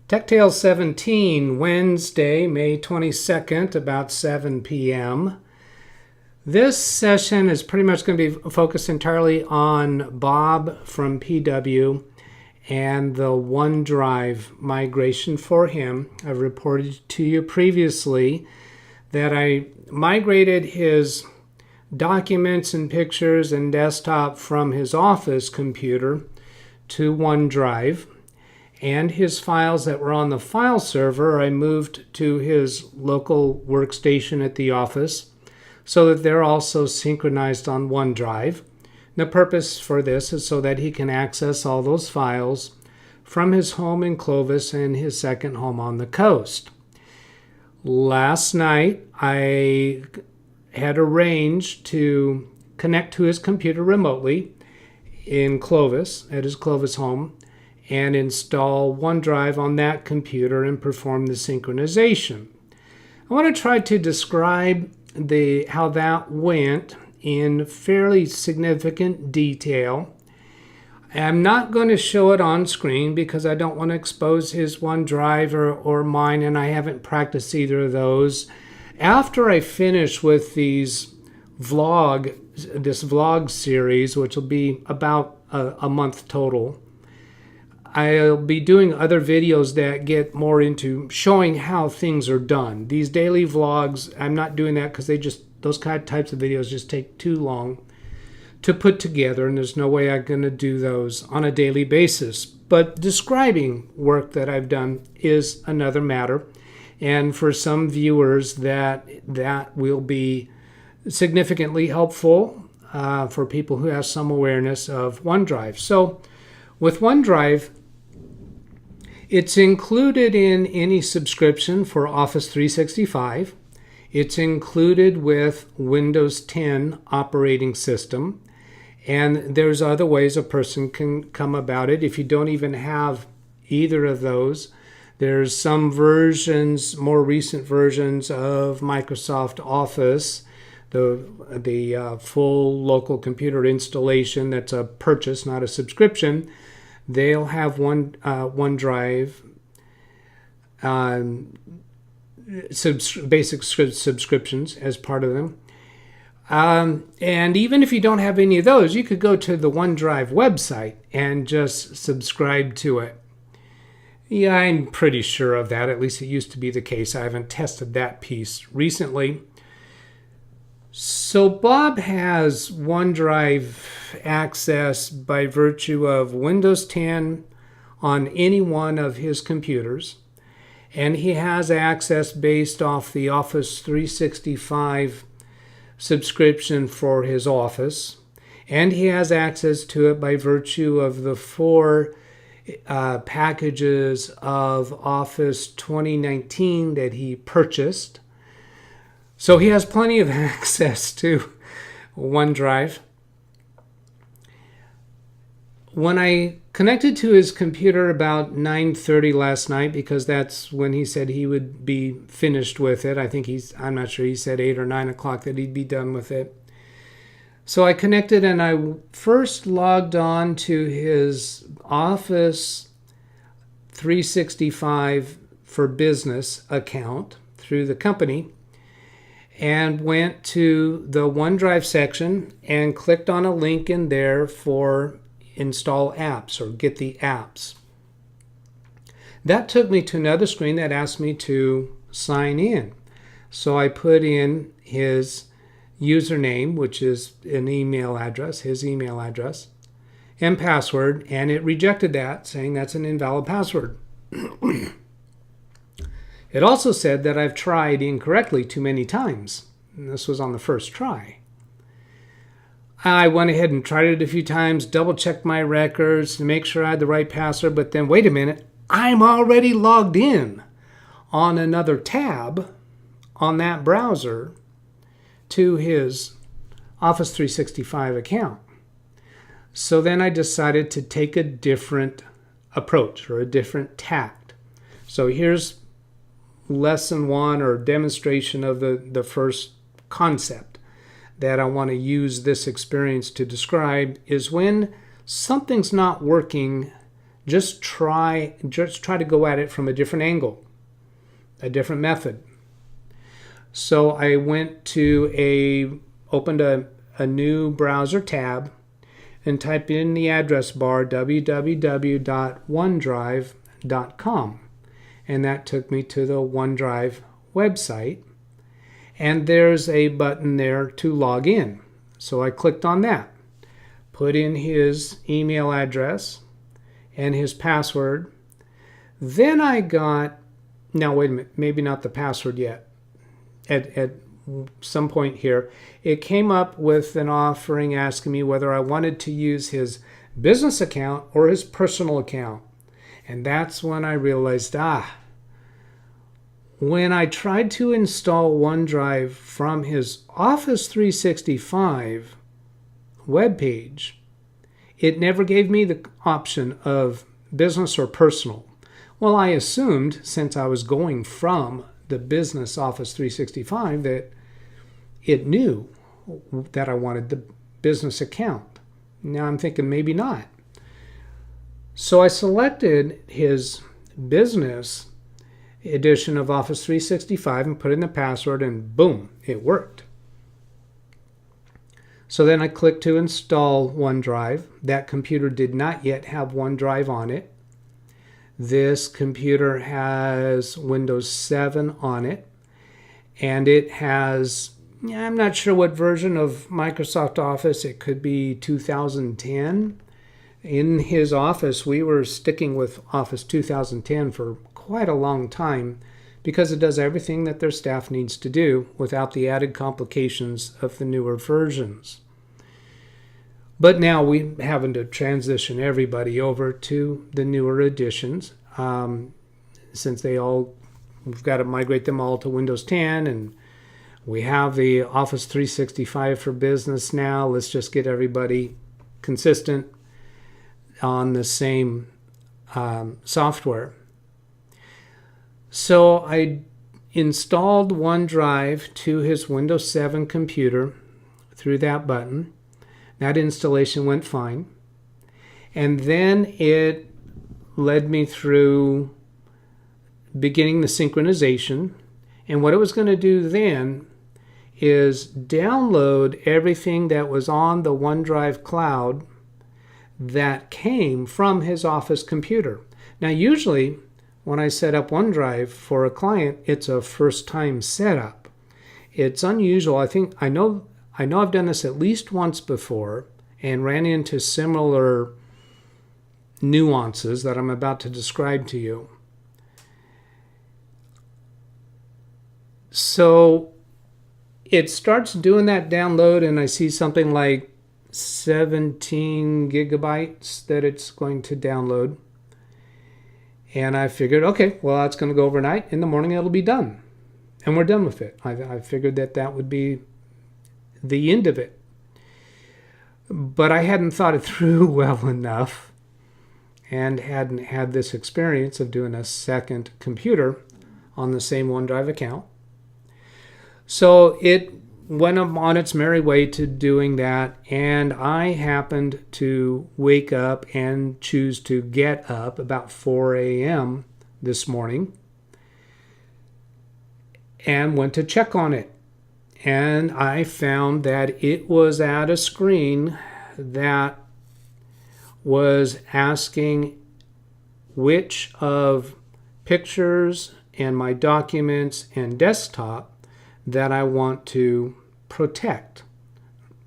TechTales 17, Wednesday, May 22nd, about 7 p.m. This session is pretty much going to be focused entirely on Bob from PW and the OneDrive migration for him. I've reported to you previously that I migrated his documents and pictures and desktop from his office computer to OneDrive. And his files that were on the file server, I moved to his local workstation at the office so that they're also synchronized on OneDrive. The purpose for this is so that he can access all those files from his home in Clovis and his second home on the coast. Last night, I had arranged to connect to his computer remotely in Clovis, at his Clovis home, and install OneDrive on that computer and perform the synchronization. I want to try to describe how that went in fairly significant detail. I'm not going to show it on screen because I don't want to expose his OneDrive or mine, and I haven't practiced either of those. After I finish with this vlog series, which will be about a month total, I'll be doing other videos that get more into showing how things are done. These daily vlogs, I'm not doing that because those types of videos just take too long to put together, and there's no way I'm going to do those on a daily basis. But describing work that I've done is another matter, and for some viewers that will be significantly helpful for people who have some awareness of OneDrive. So with OneDrive, it's included in any subscription for Office 365. It's included with Windows 10 operating system. And there's other ways a person can come about it. If you don't even have either of those, there's some versions, more recent versions of Microsoft Office, the full local computer installation that's a purchase, not a subscription. They'll have OneDrive basic subscriptions as part of them. And even if you don't have any of those, you could go to the OneDrive website and just subscribe to it. Yeah, I'm pretty sure of that. At least it used to be the case. I haven't tested that piece recently. So Bob has OneDrive access by virtue of Windows 10 on any one of his computers, and he has access based off the Office 365 subscription for his office, and he has access to it by virtue of the 4 packages of Office 2019 that he purchased. So he has plenty of access to OneDrive. When I connected to his computer about 9:30 last night, because that's when he said he would be finished with it. I'm not sure, he said 8 or 9 o'clock that he'd be done with it. So I connected and I first logged on to his Office 365 for Business account through the company, and went to the OneDrive section and clicked on a link in there for install apps or get the apps. That took me to another screen that asked me to sign in. So I put in his username, which is his email address, and password, and it rejected that, saying that's an invalid password. It also said that I've tried incorrectly too many times. And this was on the first try. I went ahead and tried it a few times, double-checked my records to make sure I had the right password, but then, wait a minute, I'm already logged in on another tab on that browser to his Office 365 account. So then I decided to take a different approach or a different tact. So here's lesson 1 or demonstration of the first concept that I want to use this experience to describe is when something's not working just try to go at it from a different angle, a different method. So I opened a new browser tab and typed in the address bar www.onedrive.com, and that took me to the OneDrive website, and there's a button there to log in. So I clicked on that, put in his email address and his password. Then now wait a minute, maybe not the password yet. At some point here, it came up with an offering asking me whether I wanted to use his business account or his personal account. And that's when I realized, when I tried to install OneDrive from his Office 365 webpage, it never gave me the option of business or personal. Well, I assumed, since I was going from the business Office 365, that it knew that I wanted the business account. Now I'm thinking maybe not. So I selected his business edition of Office 365 and put in the password, and boom, it worked. So then I clicked to install OneDrive. That computer did not yet have OneDrive on it. This computer has Windows 7 on it, and it has, I'm not sure what version of Microsoft Office. It could be 2010. In his office, we were sticking with Office 2010 for quite a long time because it does everything that their staff needs to do without the added complications of the newer versions. But now we're having to transition everybody over to the newer editions, since we've got to migrate them all to Windows 10, and we have the Office 365 for Business now. Let's just get everybody consistent on the same software. So I installed OneDrive to his Windows 7 computer through that button. That installation went fine. And then it led me through beginning the synchronization. And what it was going to do then is download everything that was on the OneDrive cloud that came from his Office computer. Now, usually when I set up OneDrive for a client, it's a first-time setup. It's unusual. I know I've done this at least once before and ran into similar nuances that I'm about to describe to you. So it starts doing that download, and I see something like 17 gigabytes that it's going to download. And I figured, okay, well, that's going to go overnight. In the morning, it'll be done. And we're done with it. I figured that would be the end of it. But I hadn't thought it through well enough and hadn't had this experience of doing a second computer on the same OneDrive account. So it went on its merry way to doing that, and I happened to wake up and choose to get up about 4 a.m. this morning and went to check on it. And I found that it was at a screen that was asking which of pictures and my documents and desktop that I want to protect,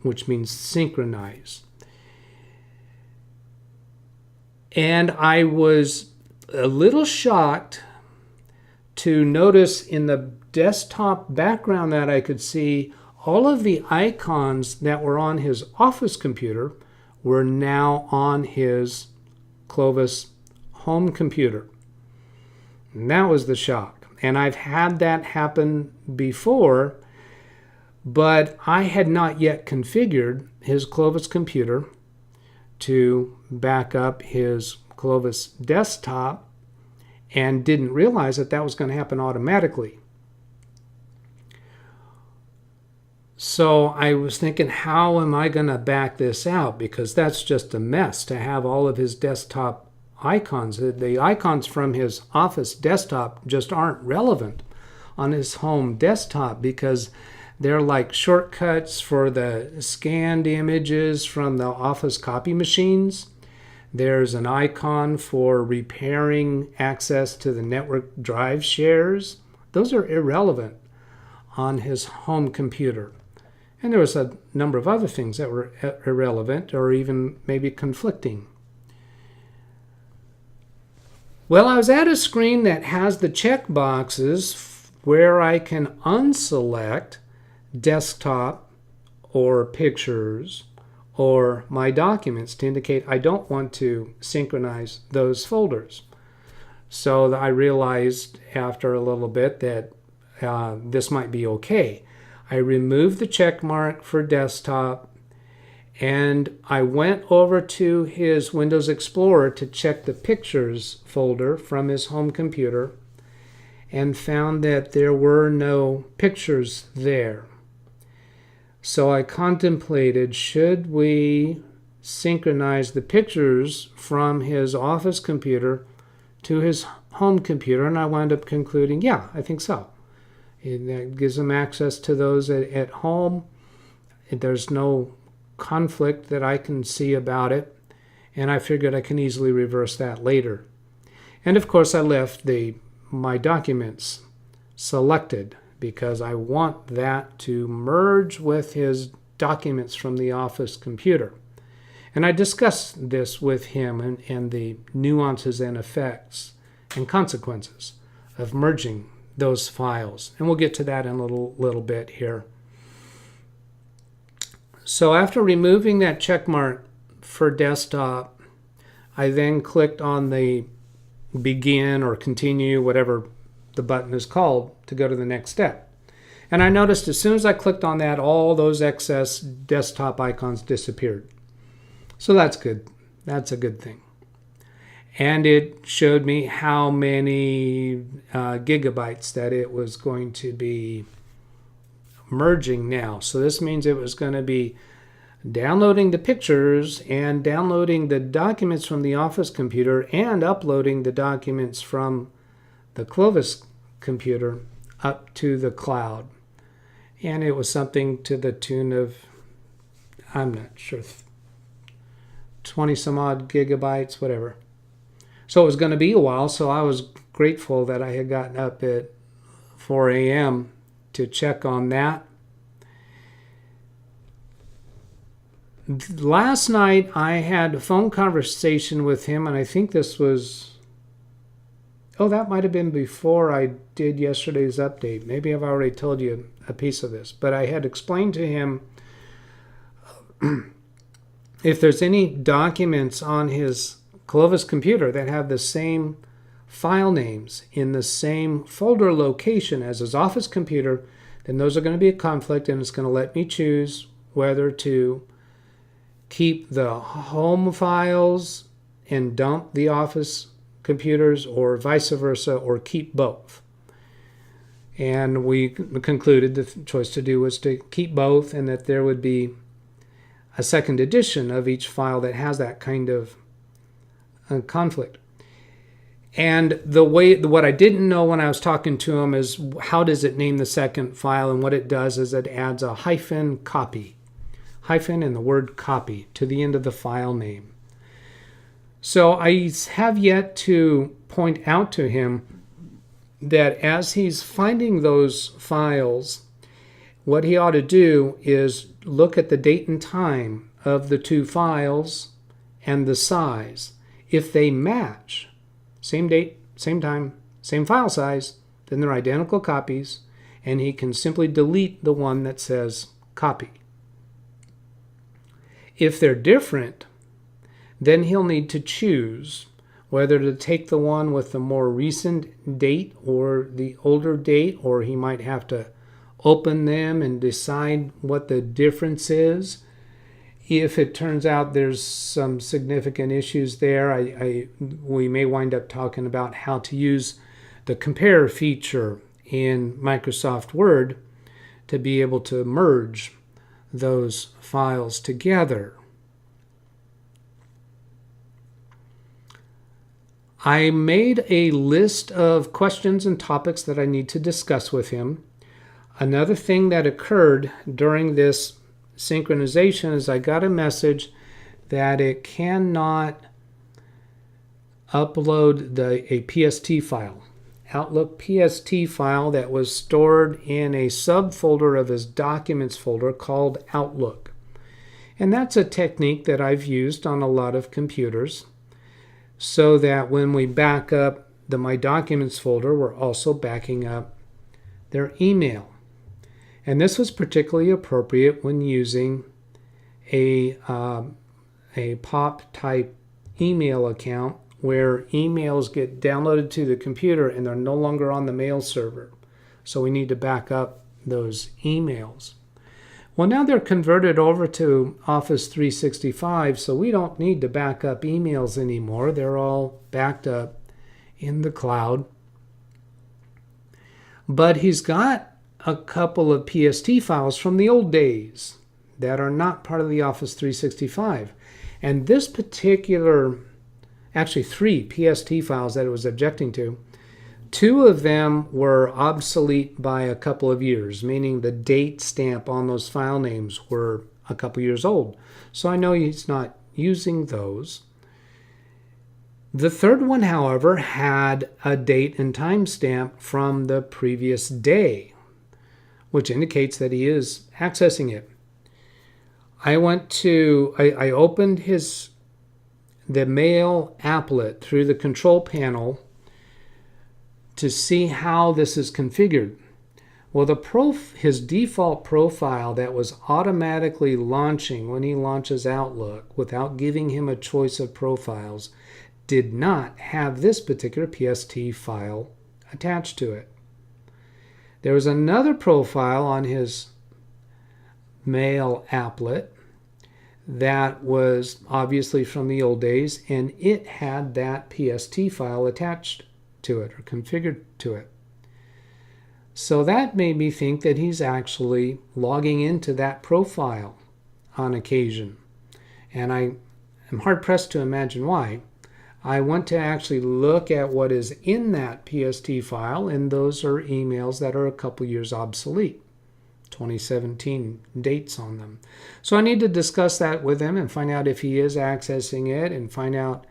which means synchronize. And I was a little shocked to notice in the desktop background that I could see all of the icons that were on his Office computer were now on his Clovis home computer. And that was the shock. And I've had that happen before, but I had not yet configured his Clovis computer to back up his Clovis desktop and didn't realize that was going to happen automatically. So I was thinking, how am I going to back this out? Because that's just a mess to have all of his desktop icons. The icons from his Office desktop just aren't relevant on his home desktop because they're like shortcuts for the scanned images from the Office copy machines. There's an icon for repairing access to the network drive shares. Those are irrelevant on his home computer. And there was a number of other things that were irrelevant or even maybe conflicting. Well, I was at a screen that has the check boxes where I can unselect desktop or pictures or my documents to indicate I don't want to synchronize those folders. So I realized after a little bit that this might be okay. I removed the check mark for desktop and I went over to his Windows Explorer to check the pictures folder from his home computer and found that there were no pictures there. So I contemplated, should we synchronize the pictures from his Office computer to his home computer? And I wound up concluding, yeah, I think so. It gives him access to those at home. There's no conflict that I can see about it, and I figured I can easily reverse that later. And of course I left my documents selected because I want that to merge with his documents from the Office computer. And I discussed this with him and the nuances and effects and consequences of merging those files. And we'll get to that in a little bit here. So after removing that check mark for desktop, I then clicked on the begin or continue, whatever the button is called, to go to the next step. And I noticed as soon as I clicked on that, all those excess desktop icons disappeared. So that's good. That's a good thing. And it showed me how many gigabytes that it was going to be merging now. So this means it was going to be downloading the pictures and downloading the documents from the Office computer and uploading the documents from the Clovis computer up to the cloud. And it was something to the tune of, I'm not sure, 20 some odd gigabytes, whatever. So it was going to be a while, so I was grateful that I had gotten up at 4 a.m. to check on that. Last night I had a phone conversation with him, and I think this was, that might have been before I did yesterday's update. Maybe I've already told you a piece of this, but I had explained to him if there's any documents on his Clovis computer that have the same file names in the same folder location as his Office computer, then those are going to be a conflict, and it's going to let me choose whether to keep the home files and dump the Office computers or vice versa, or keep both. And we concluded the choice to do was to keep both, and that there would be a second edition of each file that has that kind of conflict. And what I didn't know when I was talking to him is how does it name the second file, and what it does is it adds a hyphen copy, hyphen and the word copy to the end of the file name. So I have yet to point out to him that as he's finding those files, what he ought to do is look at the date and time of the two files and the size. If they match, same date, same time, same file size, then they're identical copies, and he can simply delete the one that says copy. If they're different, then he'll need to choose whether to take the one with the more recent date or the older date, or he might have to open them and decide what the difference is. If it turns out there's some significant issues there, we may wind up talking about how to use the compare feature in Microsoft Word to be able to merge those files together. I made a list of questions and topics that I need to discuss with him. Another thing that occurred during this synchronization is I got a message that it cannot upload a PST file. Outlook PST file that was stored in a subfolder of his documents folder called Outlook. And that's a technique that I've used on a lot of computers, so that when we back up the My Documents folder, we're also backing up their email. And this was particularly appropriate when using a POP type email account where emails get downloaded to the computer and they're no longer on the mail server. So we need to back up those emails. Well, now they're converted over to Office 365, so we don't need to back up emails anymore. They're all backed up in the cloud. But he's got a couple of PST files from the old days that are not part of the Office 365. And this particular, actually 3 PST files that it was objecting to, 2 of them were obsolete by a couple of years, meaning the date stamp on those file names were a couple years old. So I know he's not using those. The third one, however, had a date and time stamp from the previous day, which indicates that he is accessing it. I opened the mail applet through the control panel to see how this is configured. Well, his default profile that was automatically launching when he launches Outlook without giving him a choice of profiles did not have this particular PST file attached to it. There was another profile on his mail applet that was obviously from the old days, and it had that PST file attached to it or configured to it. So that made me think that he's actually logging into that profile on occasion. And I am hard-pressed to imagine why. I want to actually look at what is in that PST file, and those are emails that are a couple years obsolete. 2017 dates on them. So I need to discuss that with him and find out if he is accessing it, and find out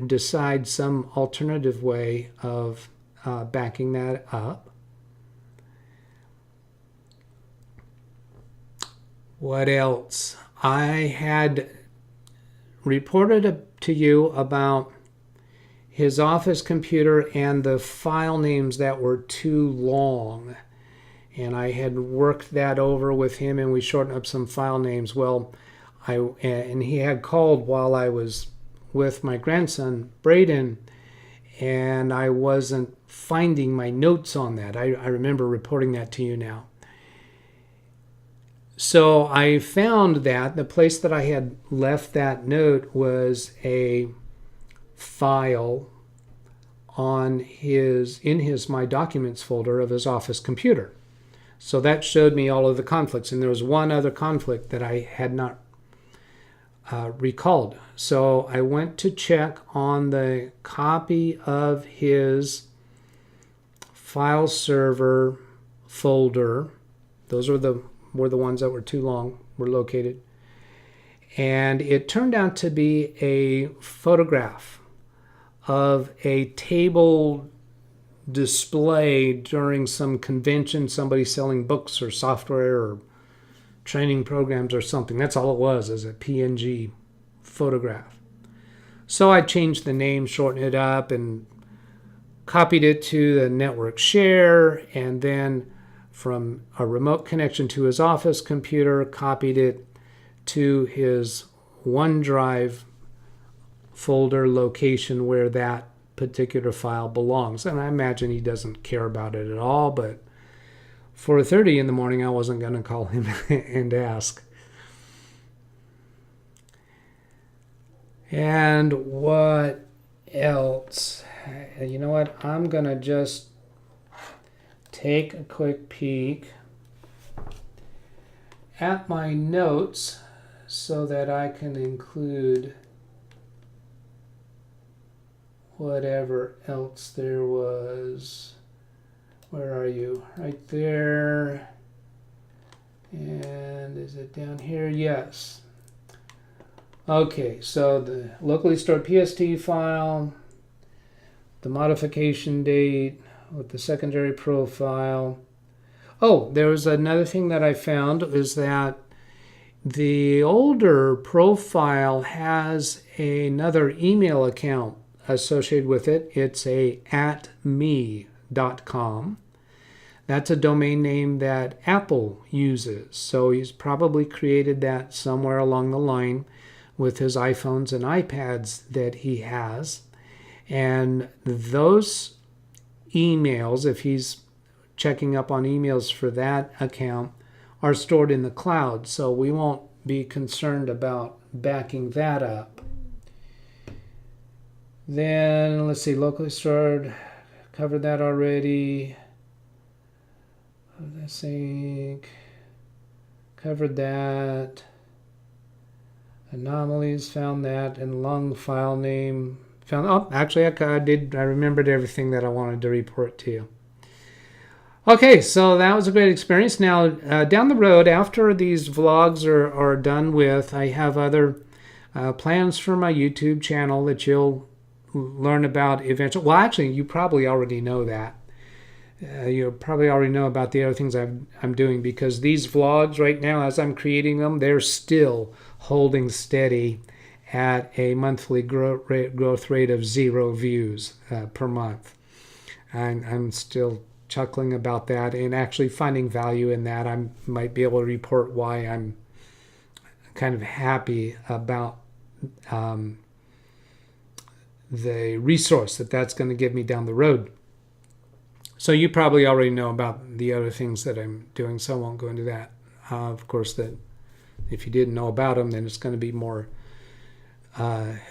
decide some alternative way of backing that up. What else? I had reported to you about his office computer and the file names that were too long. And I had worked that over with him, and we shortened up some file names. Well, and he had called while I was with my grandson, Braden, and I wasn't finding my notes on that. I remember reporting that to you now. So I found that the place that I had left that note was a file in his My Documents folder of his office computer. So that showed me all of the conflicts, and there was one other conflict that I had not recalled. So I went to check on the copy of his file server folder. Those were the ones that were too long, were located. And it turned out to be a photograph of a table display during some convention, somebody selling books or software or training programs or something. That's all it was, as a PNG photograph. So I changed the name, shortened it up, and copied it to the network share, and then from a remote connection to his office computer, copied it to his OneDrive folder location where that particular file belongs. And I imagine he doesn't care about it at all, but 4:30 in the morning, I wasn't going to call him and ask. And what else? You know what? I'm going to just take a quick peek at my notes so that I can include whatever else there was. Where are you? Right there. And is it down here? Yes. Okay, so the locally stored PST file, the modification date with the secondary profile. Oh, there was another thing that I found is that the older profile has another email account associated with it. It's a @me.com. That's a domain name that Apple uses. So he's probably created that somewhere along the line with his iPhones and iPads that he has. And those emails, if he's checking up on emails for that account, are stored in the cloud. So we won't be concerned about backing that up. Then let's see, locally stored, covered that already. I think covered that. Anomalies, found that, and lung file name found. Oh, actually, I remembered everything that I wanted to report to you. Okay, so that was a great experience. Now, down the road, after these vlogs are done with, I have other plans for my YouTube channel that you'll learn about eventually. Well, actually, you probably already know that. You probably already know about the other things I'm doing, because these vlogs right now, as I'm creating them, they're still holding steady at a monthly growth rate of 0 views per month. I'm still chuckling about that and actually finding value in that. I might be able to report why I'm kind of happy about the resource that's going to give me down the road. So you probably already know about the other things that I'm doing, so I won't go into that. Of course, that if you didn't know about them, then it's going to be more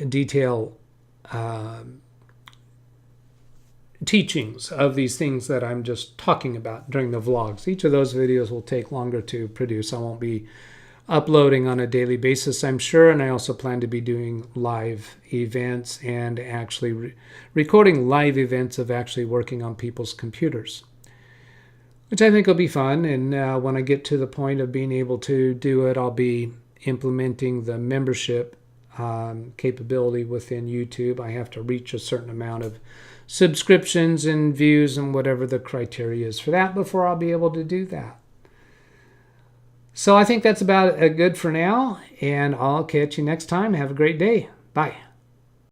detailed teachings of these things that I'm just talking about during the vlogs. Each of those videos will take longer to produce. I won't be uploading on a daily basis, I'm sure, and I also plan to be doing live events and actually recording live events of actually working on people's computers, which I think will be fun. And when I get to the point of being able to do it, I'll be implementing the membership capability within YouTube. I have to reach a certain amount of subscriptions and views and whatever the criteria is for that before I'll be able to do that. So I think that's about good for now, and I'll catch you next time. Have a great day. Bye.